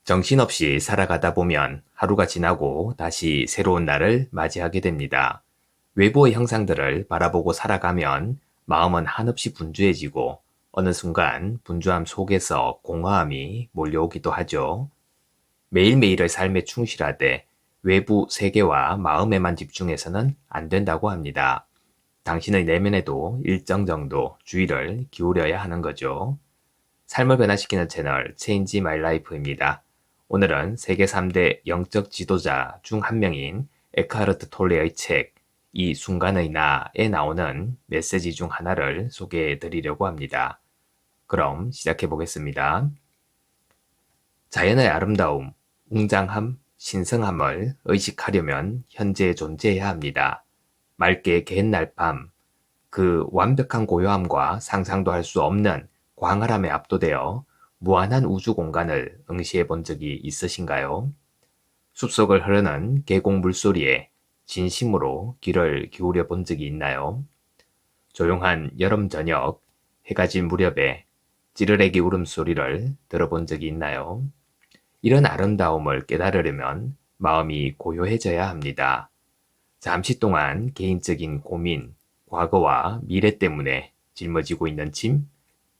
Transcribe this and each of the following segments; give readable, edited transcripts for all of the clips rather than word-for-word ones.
정신없이 살아가다 보면 하루가 지나고 다시 새로운 날을 맞이하게 됩니다. 외부의 형상들을 바라보고 살아가면 마음은 한없이 분주해지고 어느 순간 분주함 속에서 공허함이 몰려오기도 하죠. 매일매일의 삶에 충실하되 외부 세계와 마음에만 집중해서는 안 된다고 합니다. 당신의 내면에도 일정 정도 주의를 기울여야 하는 거죠. 삶을 변화시키는 채널 체인지 마이 라이프입니다. 오늘은 세계 3대 영적 지도자 중 한 명인 에크하르트 톨레의 책 이 순간의 나에 나오는 메시지 중 하나를 소개해 드리려고 합니다. 그럼 시작해 보겠습니다. 자연의 아름다움, 웅장함, 신성함을 의식하려면 현재 존재해야 합니다. 맑게 갠 날밤, 그 완벽한 고요함과 상상도 할 수 없는 광활함에 압도되어 무한한 우주 공간을 응시해 본 적이 있으신가요? 숲속을 흐르는 계곡 물소리에 진심으로 귀를 기울여 본 적이 있나요? 조용한 여름 저녁, 해가 질 무렵에 찌르레기 울음소리를 들어본 적이 있나요? 이런 아름다움을 깨달으려면 마음이 고요해져야 합니다. 잠시 동안 개인적인 고민, 과거와 미래 때문에 짊어지고 있는 짐,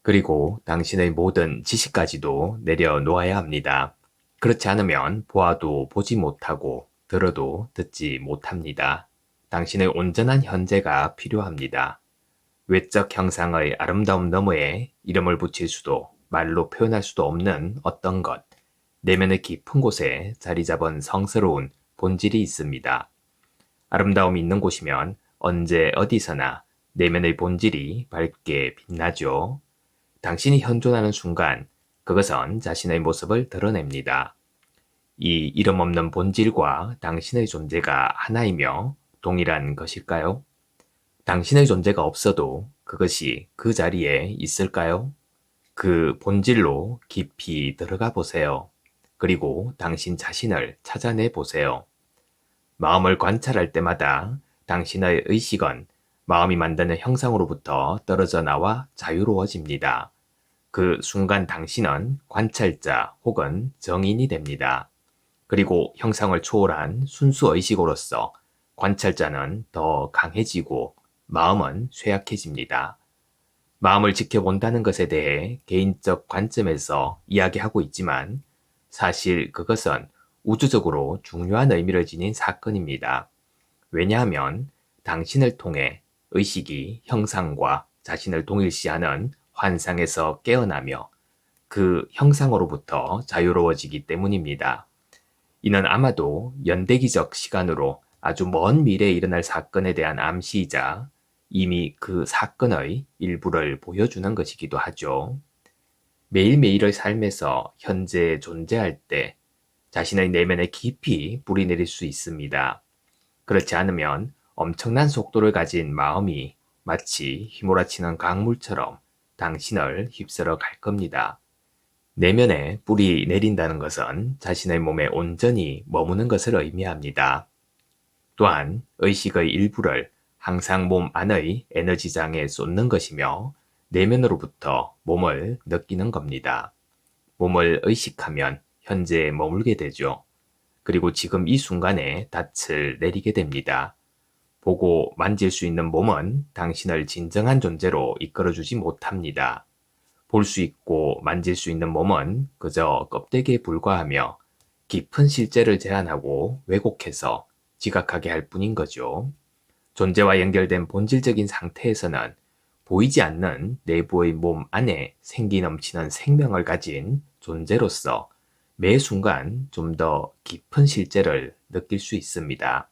그리고 당신의 모든 지식까지도 내려놓아야 합니다. 그렇지 않으면 보아도 보지 못하고 들어도 듣지 못합니다. 당신의 온전한 현재가 필요합니다. 외적 형상의 아름다움 너머에 이름을 붙일 수도 말로 표현할 수도 없는 어떤 것, 내면의 깊은 곳에 자리 잡은 성스러운 본질이 있습니다. 아름다움이 있는 곳이면 언제 어디서나 내면의 본질이 밝게 빛나죠. 당신이 현존하는 순간 그것은 자신의 모습을 드러냅니다. 이 이름 없는 본질과 당신의 존재가 하나이며 동일한 것일까요? 당신의 존재가 없어도 그것이 그 자리에 있을까요? 그 본질로 깊이 들어가 보세요. 그리고 당신 자신을 찾아내 보세요. 마음을 관찰할 때마다 당신의 의식은 마음이 만드는 형상으로부터 떨어져 나와 자유로워집니다. 그 순간 당신은 관찰자 혹은 정인이 됩니다. 그리고 형상을 초월한 순수 의식으로서 관찰자는 더 강해지고 마음은 쇠약해집니다. 마음을 지켜본다는 것에 대해 개인적 관점에서 이야기하고 있지만 사실 그것은 우주적으로 중요한 의미를 지닌 사건입니다. 왜냐하면 당신을 통해 의식이 형상과 자신을 동일시하는 환상에서 깨어나며 그 형상으로부터 자유로워지기 때문입니다. 이는 아마도 연대기적 시간으로 아주 먼 미래에 일어날 사건에 대한 암시이자 이미 그 사건의 일부를 보여주는 것이기도 하죠. 매일매일의 삶에서 현재 존재할 때 자신의 내면에 깊이 뿌리 내릴 수 있습니다. 그렇지 않으면 엄청난 속도를 가진 마음이 마치 휘몰아치는 강물처럼 당신을 휩쓸어 갈 겁니다. 내면에 뿌리 내린다는 것은 자신의 몸에 온전히 머무는 것을 의미합니다. 또한 의식의 일부를 항상 몸 안의 에너지장에 쏟는 것이며 내면으로부터 몸을 느끼는 겁니다. 몸을 의식하면 현재에 머물게 되죠. 그리고 지금 이 순간에 닻을 내리게 됩니다. 보고 만질 수 있는 몸은 당신을 진정한 존재로 이끌어주지 못합니다. 볼 수 있고 만질 수 있는 몸은 그저 껍데기에 불과하며 깊은 실제를 제한하고 왜곡해서 지각하게 할 뿐인 거죠. 존재와 연결된 본질적인 상태에서는 보이지 않는 내부의 몸 안에 생기 넘치는 생명을 가진 존재로서 매 순간 좀 더 깊은 실제를 느낄 수 있습니다.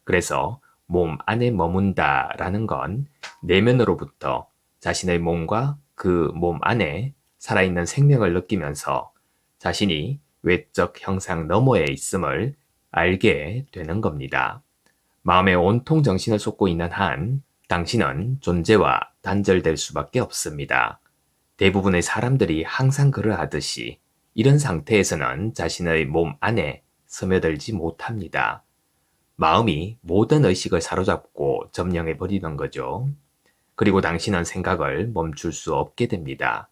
그래서 몸 안에 머문다라는 건 내면으로부터 자신의 몸과 그 몸 안에 살아있는 생명을 느끼면서 자신이 외적 형상 너머에 있음을 알게 되는 겁니다. 마음에 온통 정신을 쏟고 있는 한 당신은 존재와 단절될 수밖에 없습니다. 대부분의 사람들이 항상 그러하듯이 이런 상태에서는 자신의 몸 안에 스며들지 못합니다. 마음이 모든 의식을 사로잡고 점령해 버리는 거죠. 그리고 당신은 생각을 멈출 수 없게 됩니다.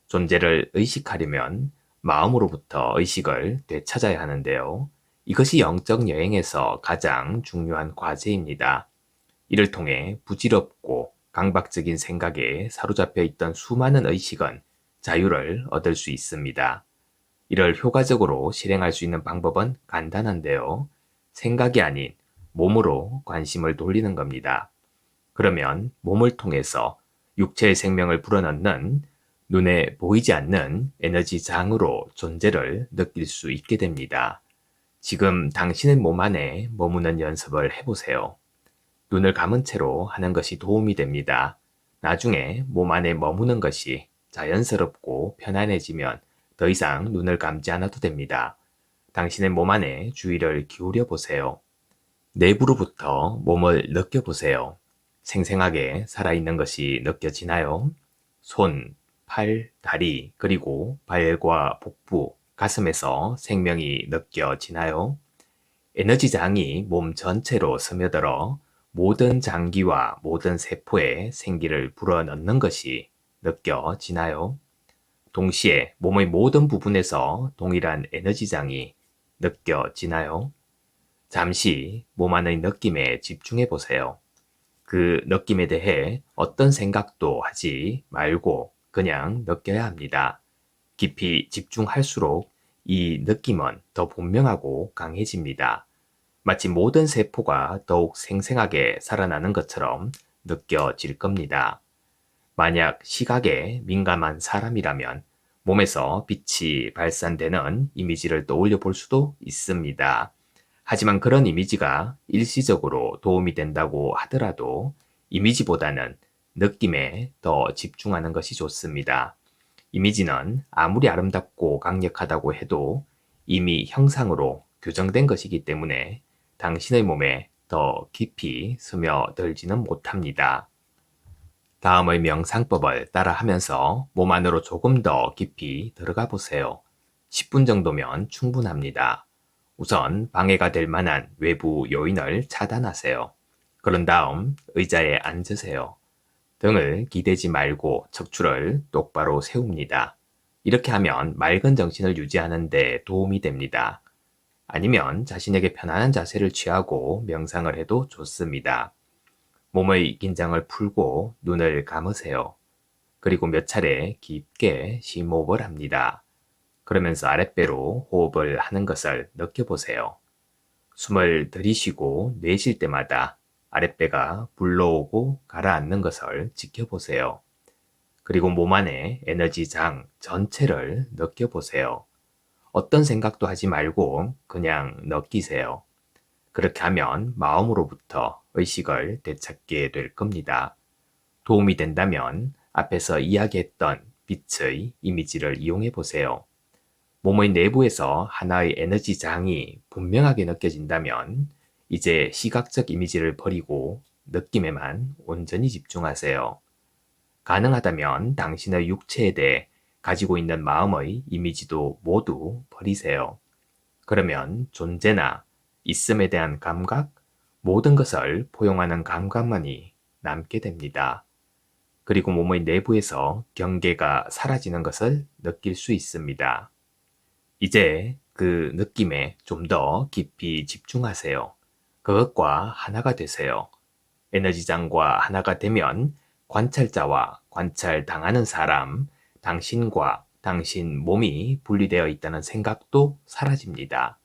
존재를 의식하려면 마음으로부터 의식을 되찾아야 하는데요. 이것이 영적 여행에서 가장 중요한 과제입니다. 이를 통해 부질없고 강박적인 생각에 사로잡혀 있던 수많은 의식은 자유를 얻을 수 있습니다. 이를 효과적으로 실행할 수 있는 방법은 간단한데요. 생각이 아닌 몸으로 관심을 돌리는 겁니다. 그러면 몸을 통해서 육체의 생명을 불어넣는 눈에 보이지 않는 에너지 장으로 존재를 느낄 수 있게 됩니다. 지금 당신의 몸 안에 머무는 연습을 해보세요. 눈을 감은 채로 하는 것이 도움이 됩니다. 나중에 몸 안에 머무는 것이 자연스럽고 편안해지면 더 이상 눈을 감지 않아도 됩니다. 당신의 몸 안에 주의를 기울여 보세요. 내부로부터 몸을 느껴보세요. 생생하게 살아있는 것이 느껴지나요? 손, 팔, 다리, 그리고 발과 복부, 가슴에서 생명이 느껴지나요? 에너지장이 몸 전체로 스며들어 모든 장기와 모든 세포에 생기를 불어넣는 것이 느껴지나요? 동시에 몸의 모든 부분에서 동일한 에너지장이 느껴지나요? 잠시 몸 안의 느낌에 집중해 보세요. 그 느낌에 대해 어떤 생각도 하지 말고 그냥 느껴야 합니다. 깊이 집중할수록 이 느낌은 더 분명하고 강해집니다. 마치 모든 세포가 더욱 생생하게 살아나는 것처럼 느껴질 겁니다. 만약 시각에 민감한 사람이라면 몸에서 빛이 발산되는 이미지를 떠올려 볼 수도 있습니다. 하지만 그런 이미지가 일시적으로 도움이 된다고 하더라도 이미지보다는 느낌에 더 집중하는 것이 좋습니다. 이미지는 아무리 아름답고 강력하다고 해도 이미 형상으로 규정된 것이기 때문에 당신의 몸에 더 깊이 스며들지는 못합니다. 다음의 명상법을 따라하면서 몸 안으로 조금 더 깊이 들어가 보세요. 10분 정도면 충분합니다. 우선 방해가 될 만한 외부 요인을 차단하세요. 그런 다음 의자에 앉으세요. 등을 기대지 말고 척추를 똑바로 세웁니다. 이렇게 하면 맑은 정신을 유지하는 데 도움이 됩니다. 아니면 자신에게 편안한 자세를 취하고 명상을 해도 좋습니다. 몸의 긴장을 풀고 눈을 감으세요. 그리고 몇 차례 깊게 심호흡을 합니다. 그러면서 아랫배로 호흡을 하는 것을 느껴보세요. 숨을 들이쉬고 내쉴 때마다 아랫배가 불러오고 가라앉는 것을 지켜보세요. 그리고 몸 안의 에너지장 전체를 느껴보세요. 어떤 생각도 하지 말고 그냥 느끼세요. 그렇게 하면 마음으로부터 의식을 되찾게 될 겁니다. 도움이 된다면 앞에서 이야기했던 빛의 이미지를 이용해 보세요. 몸의 내부에서 하나의 에너지장이 분명하게 느껴진다면 이제 시각적 이미지를 버리고 느낌에만 온전히 집중하세요. 가능하다면 당신의 육체에 대해 가지고 있는 마음의 이미지도 모두 버리세요. 그러면 존재나 있음에 대한 감각, 모든 것을 포용하는 감각만이 남게 됩니다. 그리고 몸의 내부에서 경계가 사라지는 것을 느낄 수 있습니다. 이제 그 느낌에 좀 더 깊이 집중하세요. 그것과 하나가 되세요. 에너지장과 하나가 되면 관찰자와 관찰당하는 사람, 당신과 당신 몸이 분리되어 있다는 생각도 사라집니다.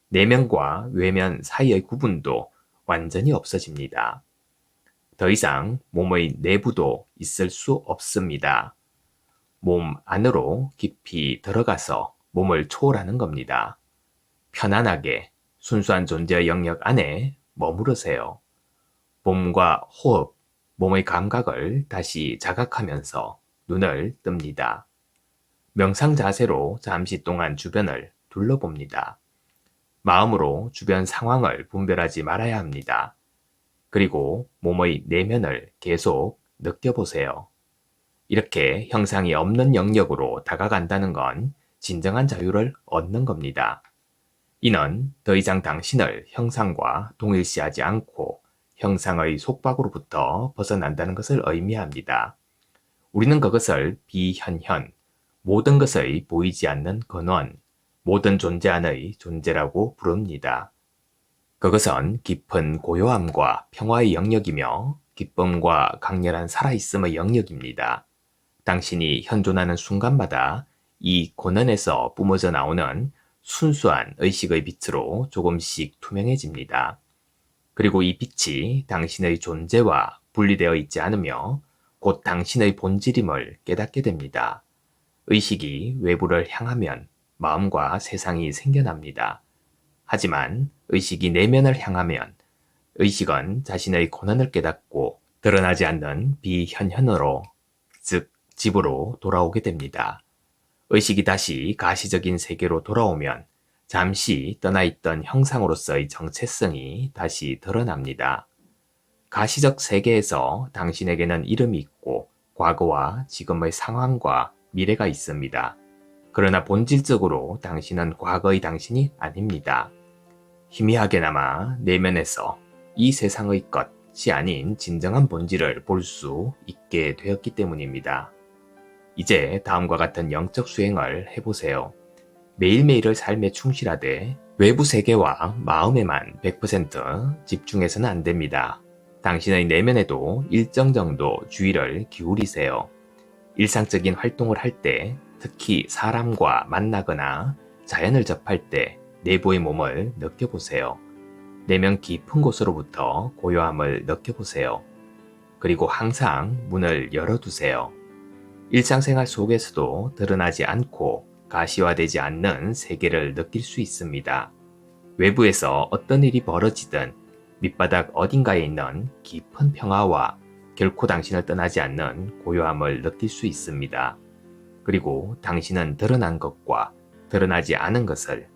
내면과 외면 사이의 구분도 완전히 없어집니다. 더 이상 몸의 내부도 있을 수 없습니다. 몸 안으로 깊이 들어가서 몸을 초월하는 겁니다. 편안하게 순수한 존재의 영역 안에 머무르세요. 몸과 호흡, 몸의 감각을 다시 자각하면서 눈을 뜹니다. 명상 자세로 잠시 동안 주변을 둘러봅니다. 마음으로 주변 상황을 분별하지 말아야 합니다. 그리고 몸의 내면을 계속 느껴보세요. 이렇게 형상이 없는 영역으로 다가간다는 건 진정한 자유를 얻는 겁니다. 이는 더 이상 당신을 형상과 동일시하지 않고 형상의 속박으로부터 벗어난다는 것을 의미합니다. 우리는 그것을 비현현, 모든 것의 보이지 않는 근원, 모든 존재 안의 존재라고 부릅니다. 그것은 깊은 고요함과 평화의 영역이며 기쁨과 강렬한 살아있음의 영역입니다. 당신이 현존하는 순간마다 이 권원에서 뿜어져 나오는 순수한 의식의 빛으로 조금씩 투명해집니다. 그리고 이 빛이 당신의 존재와 분리되어 있지 않으며 곧 당신의 본질임을 깨닫게 됩니다. 의식이 외부를 향하면 마음과 세상이 생겨납니다. 하지만 의식이 내면을 향하면 의식은 자신의 고난을 깨닫고 드러나지 않는 비현현으로, 즉 집으로 돌아오게 됩니다. 의식이 다시 가시적인 세계로 돌아오면 잠시 떠나있던 형상으로서의 정체성이 다시 드러납니다. 가시적 세계에서 당신에게는 이름이 있고 과거와 지금의 상황과 미래가 있습니다. 그러나 본질적으로 당신은 과거의 당신이 아닙니다. 희미하게나마 내면에서 이 세상의 것이 아닌 진정한 본질을 볼 수 있게 되었기 때문입니다. 이제 다음과 같은 영적 수행을 해보세요. 매일매일을 삶에 충실하되 외부 세계와 마음에만 100% 집중해서는 안 됩니다. 당신의 내면에도 일정 정도 주의를 기울이세요. 일상적인 활동을 할 때, 특히 사람과 만나거나 자연을 접할 때 내부의 몸을 느껴보세요. 내면 깊은 곳으로부터 고요함을 느껴보세요. 그리고 항상 문을 열어두세요. 일상생활 속에서도 드러나지 않고 가시화되지 않는 세계를 느낄 수 있습니다. 외부에서 어떤 일이 벌어지든 밑바닥 어딘가에 있는 깊은 평화와 결코 당신을 떠나지 않는 고요함을 느낄 수 있습니다. 그리고 당신은 드러난 것과 드러나지 않은 것을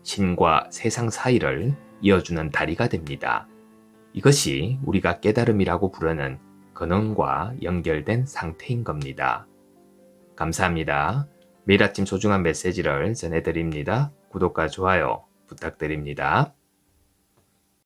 신과 세상 사이를 이어주는 다리가 됩니다. 이것이 우리가 깨달음이라고 부르는 근원과 연결된 상태인 겁니다. 감사합니다. 매일 아침 소중한 메시지를 전해드립니다. 구독과 좋아요 부탁드립니다.